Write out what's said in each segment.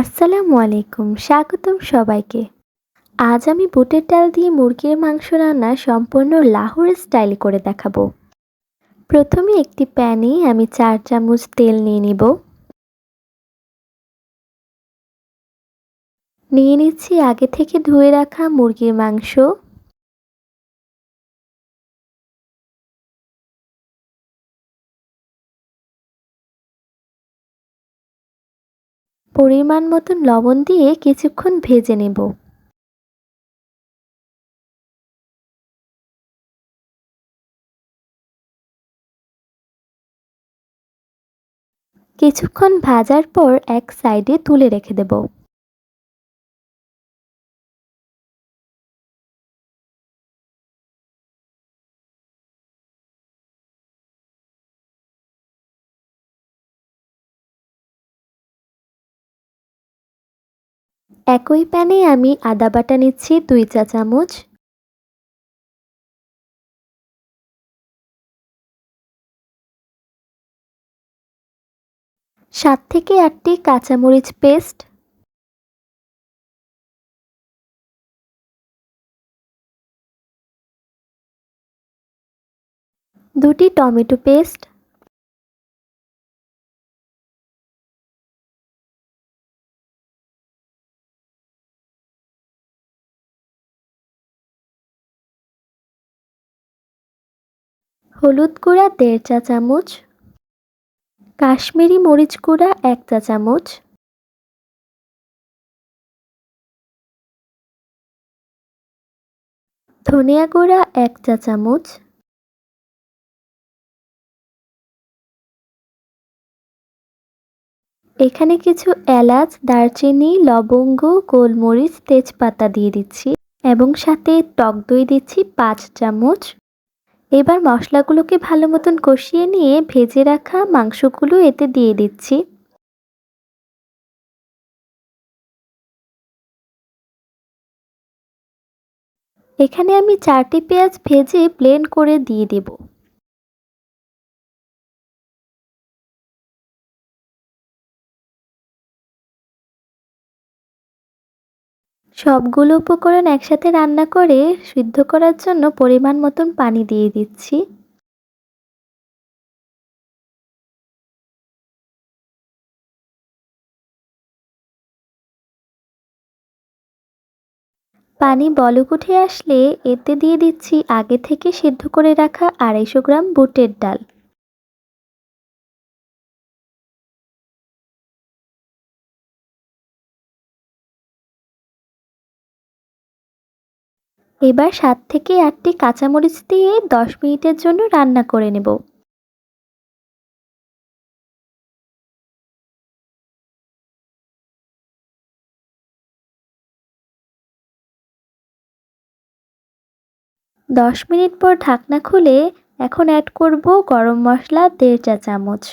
আসসালামু আলাইকুম, স্বাগতম সবাইকে। আজ আমি বুটের ডাল দিয়ে মুরগির মাংস রান্না সম্পূর্ণ লাহোর স্টাইলে করে দেখাবো। প্রথমে একটি প্যানে আমি ৪ চামচ তেল নিয়ে নিব। নিয়ে নিচ্ছি আগে থেকে ধুয়ে রাখা মুরগির মাংস। পরিমাণ মতন লবণ দিয়ে কিছুক্ষণ ভেজে নেব। কিছুক্ষণ ভাজার পর এক সাইডে তুলে রেখে দেব। একই প্যানে আমি আদা বাটা নিচ্ছি ২ চা চামচ, সাত থেকে আটটি কাঁচামরিচ পেস্ট, দুটি টমেটো পেস্ট, হলুদ গুঁড়া ১.৫ চা চামচ, কাশ্মীরি মরিচ গুঁড়া ১ চা চামচ, ধনিয়া গুঁড়া ১ চা চামচ, এখানে কিছু এলাচ, দারচিনি, লবঙ্গ, গোলমরিচ, তেজপাতা দিয়ে দিচ্ছি এবং সাথে টক দই দিচ্ছি ৫ চামচ। এবার মশলাগুলোকে ভালো মতন কষিয়ে নিয়ে ভেজে রাখা মাংসগুলো এতে দিয়ে দিচ্ছি। এখানে আমি ৪টি পেঁয়াজ ভেজে ব্লেন্ড করে দিয়ে দেব। সবগুলো উপকরণ একসাথে রান্না করে সিদ্ধ করার জন্য পরিমাণ মতন পানি দিয়ে দিচ্ছি। পানি বলক উঠে আসলে এতে দিয়ে দিচ্ছি আগে থেকে সিদ্ধ করে রাখা ২৫০ গ্রাম বুটের ডাল। এবার ৭ থেকে ৮টি কাঁচামরিচ দিয়ে ১০ মিনিটের জন্য রান্না করে নেব। দশ মিনিট পর ঢাকনা খুলে এখন অ্যাড করব গরম মশলা ১.৫ চা চামচ।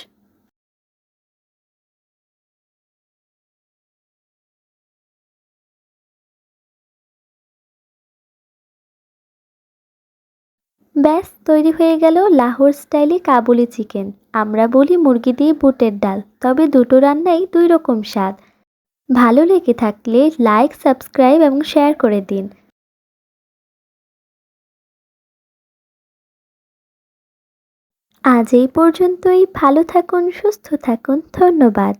ব্যাস তৈরি হয়ে গেল লাহোর স্টাইলে কাবুলি চিকেন। আমরা বলি মুরগি দিয়ে বুটের ডাল, তবে দুটো রান্নাই দুই রকম স্বাদ। ভালো লেগে থাকলে লাইক, সাবস্ক্রাইব এবং শেয়ার করে দিন। আজ এই পর্যন্তই। ভালো থাকুন, সুস্থ থাকুন। ধন্যবাদ।